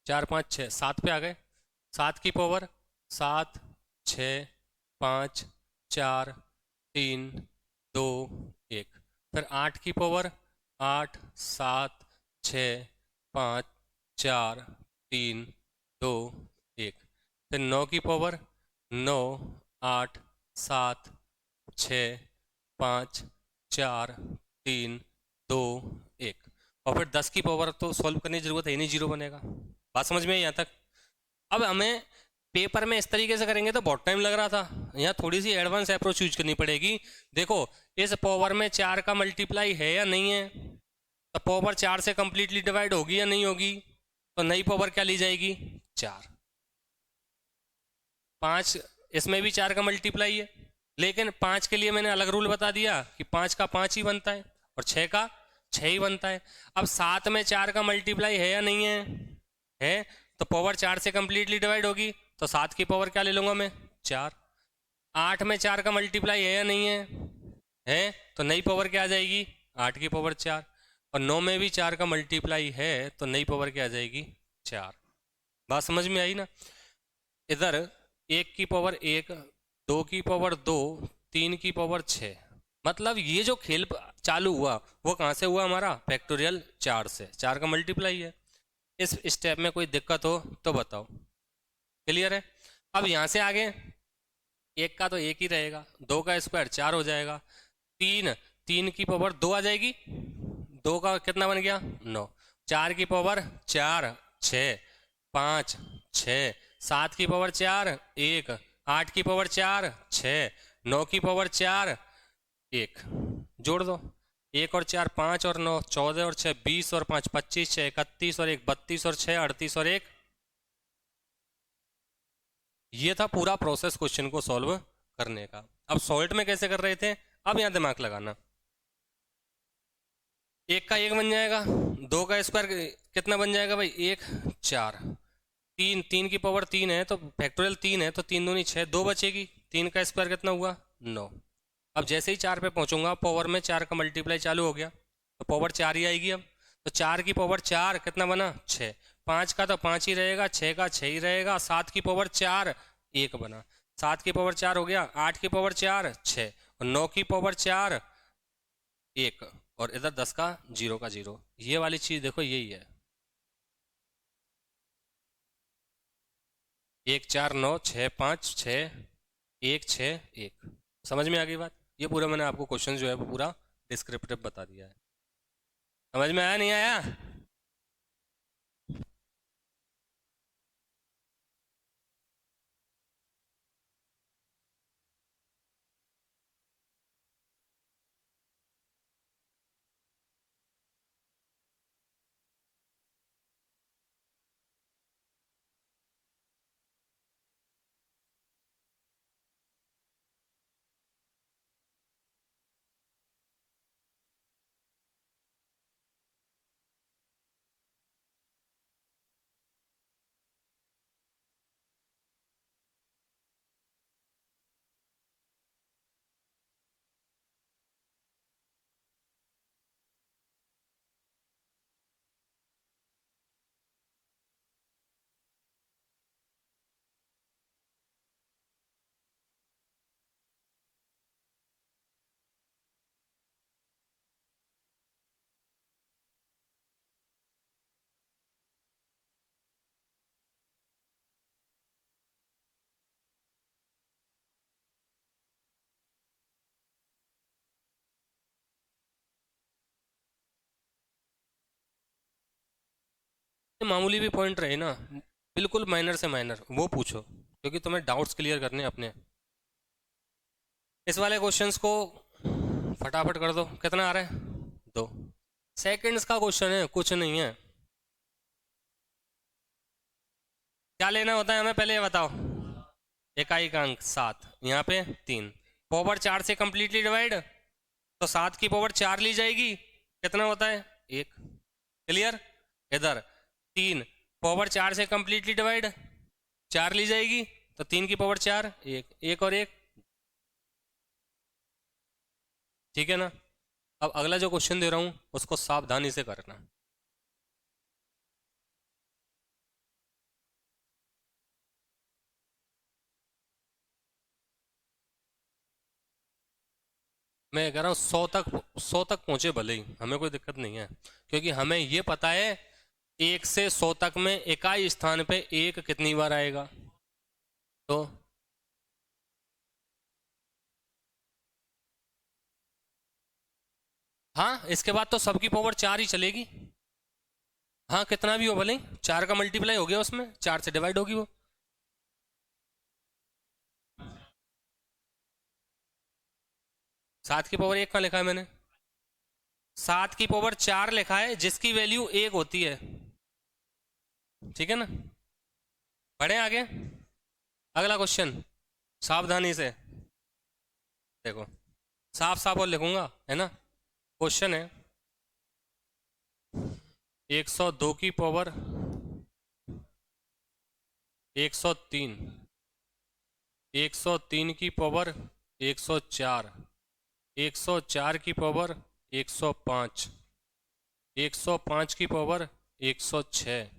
4 5 6, 7 पे आ गए। 7 की पावर 7 6 5 4 3 2 1। फिर 8 की पावर 8 7 6 5 4 3 2 1। फिर 9 की पावर 9 8 7 6 5 4 3 2 1। और फिर 10 की पावर तो सॉल्व करने की जरूरत है ही नहीं, 0 बनेगा। बात समझ में आई यहाँ तक? अब हमें पेपर में इस तरीके से करेंगे तो बहुत टाइम लग रहा था, यहाँ थोड़ी सी एडवांस अप्रोच यूज करनी पड़ेगी। देखो, इस पावर में 4 का मल्टीप्लाई है या नहीं है? तो पावर 4 से कंप्लीटली डिवाइड होगी या नहीं होगी? तो नई पावर क्या ली जाएगी? 4। 5, इसमें भी 4 का मल्टीप्लाई है, लेकिन 5 के लिए मैंने अलग रूल बता दिया कि 5 का 5 ही बनता है और 6 का 6 ही बनता है। अब 7 में 4 का मल्टीप्लाई है या नहीं है? है। तो पावर 4 से कंप्लीटली डिवाइड होगी तो 7 की पावर क्या ले लूँगा मैं? 4। 8 में 4 का मल्टीप्लाई है या नहीं है? है। तो नई पावर क्या आ जाएगी? 8 की पावर 4। और 9 में भी 4 का मल्टीप्लाई है तो नई पावर क्या आ जाएगी? 4। बात समझ में आई ना? इधर 1 की पावर 1, 2 की पावर 2, 3 की पावर 6। मतलब ये जो खेल चालू हुआ वो कहाँ से हुआ? हमारा फैक्टोरियल 4 से। 4 का मल्टीप्लाई है। इस स्टेप में कोई दिक्कत हो तो बताओ। क्लियर है? अब यहाँ से आगे 1 का तो 1 ही रहेगा, 2 का स्क्वायर 4 हो जाएगा, 3 की पावर 2 आ जाएगी, 2 का कितना बन गया? 9। 4 की पावर 4 6 5 6, 7 की पावर 4 1, 8 की पावर 4 6, 9 की पावर 4 1। जोड़ दो, 1 और 4 5 और 9 14 और 6 20 और 5 25, 6 31 और 1 32 और 6 38 और 1। ये था पूरा प्रोसेस क्वेश्चन को सॉल्व करने का। अब सॉल्ट में कैसे कर रहे थे, अब यहाँ दिमाग लगाना। एक का एक बन जाएगा, दो का स्क्वायर कितना बन जाएगा भाई, एक, चार, तीन, तीन की पावर तीन है तो फैक्टोरियल तीन है, तो तीन दूनी छः, दो बचेगी, तीन का स्क्वायर कितना हुआ, नौ। अब जैसे ही चार पे पहुंचूंगा पावर में चार का मल्टीप्लाई चालू हो गया, तो पावर चार ही आएगी अब। तो चार की पावर चार कितना बना, छः। पाँच का तो पाँच ही रहेगा, छः का छः ही रहेगा, सात की पावर चार, एक बना। सात की पावर चार हो गया, आठ की पावर चार, छः, और नौ की पावर चार, एक, और इधर दस का जीरो का जीरो। ये वाली चीज़ देखो, यही है। एक, चार, नौ, छः, पाँच, छः, एक, छः, एक। समझ में आ गई बात। ये पूरा मैंने आपको क्वेश्चन जो है वो पूरा डिस्क्रिप्टिव बता दिया है। समझ में आया नहीं आया। ये मामूली भी पॉइंट रहे ना, बिल्कुल माइनर से माइनर, वो पूछो, क्योंकि तुम्हें डाउट्स क्लियर करने हैं अपने। इस वाले क्वेश्चंस को फटाफट कर दो। कितना आ रहा है, दो। सेकंड्स का क्वेश्चन है, कुछ नहीं है। क्या लेना होता है हमें, पहले ये बताओ। इकाई का अंक सात, यहाँ पे तीन, पावर चार से कंप्लीटली डिवाइड, तो सात की पावर चार ली जाएगी, कितना होता है, एक। क्लियर। इधर तीन, पावर चार से कंप्लीटली डिवाइड, चार ली जाएगी, तो तीन की पावर चार, एक, एक और एक। ठीक है ना। अब अगला जो क्वेश्चन दे रहा हूँ उसको सावधानी से करना। मैं कह रहा हूँ सौ तक, सौ तक पहुंचे भले ही, हमें कोई दिक्कत नहीं है, क्योंकि हमें ये पता है एक से सौ तक में इकाई स्थान पे एक कितनी बार आएगा। तो हाँ, इसके बाद तो सबकी पावर चार ही चलेगी। हाँ, कितना भी हो भले ही, चार का मल्टीप्लाई हो गया उसमें, चार से डिवाइड होगी वो। सात की पावर एक का लिखा है मैंने, सात की पावर चार लिखा है जिसकी वैल्यू एक होती है। ठीक है ना। बढ़े आगे। अगला क्वेश्चन, सावधानी से देखो, साफ साफ और लिखूंगा, है ना। क्वेश्चन है 102 की पावर 103, 103 की पावर 104, 104 की पावर 105, 105 की पावर 106,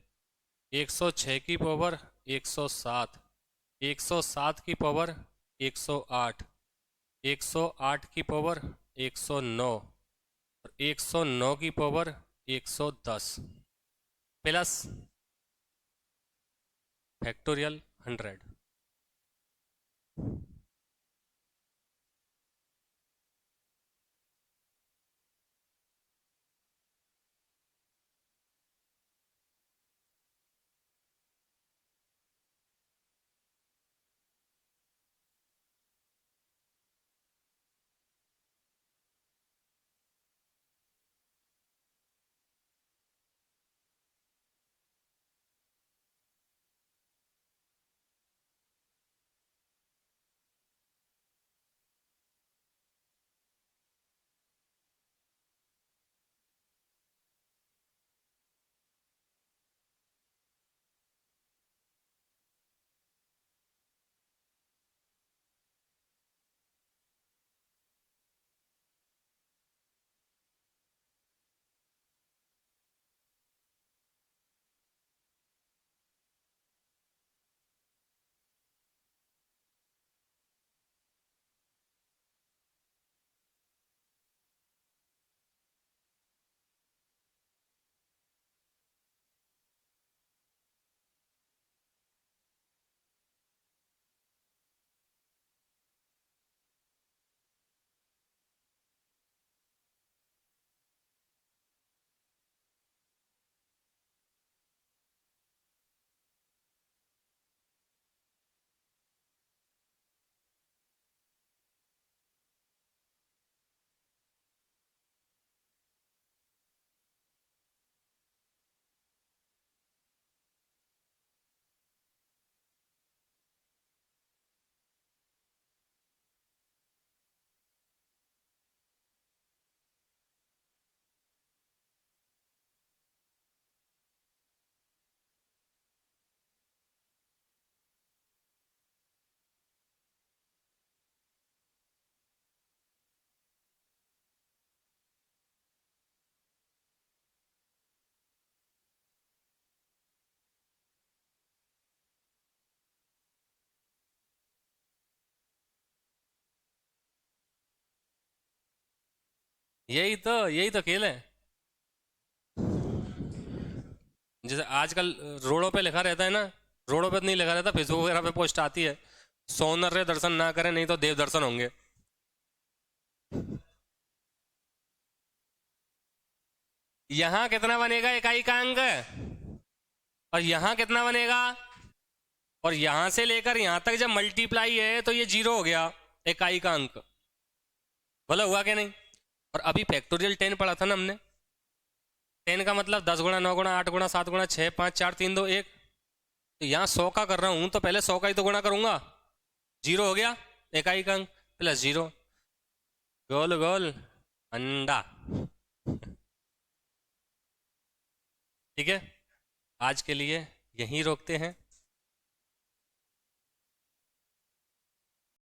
106 की पावर 107, 107 की पावर 108, 108 की पावर 109, और 109 की पावर 110, प्लस फैक्टोरियल 100। यही तो खेल है। जैसे आजकल रोडों पे लिखा रहता है ना, रोडों पे तो नहीं लिखा रहता, फेसबुक वगैरह पे पोस्ट आती है, सोनर रे दर्शन ना करें नहीं तो देव दर्शन होंगे। यहाँ कितना बनेगा इकाई का अंक, और यहाँ कितना बनेगा, और यहाँ से लेकर यहाँ तक जब मल्टीप्लाई है तो ये जीरो हो गया इकाई का अंक। बोला हुआ क्या नहीं। और अभी फैक्टोरियल 10 पढ़ा था ना हमने, 10 का मतलब 10 गुणा 9 गुणा 8 गुणा 7 गुणा 6 5 4 3 2 1। तो यहाँ 100 का कर रहा हूँ तो पहले 100 का ही तो गुणा करूंगा, जीरो हो गया इकाई का अंक, प्लस जीरो। गोल गोल अंडा। ठीक है, आज के लिए यहीं रोकते हैं।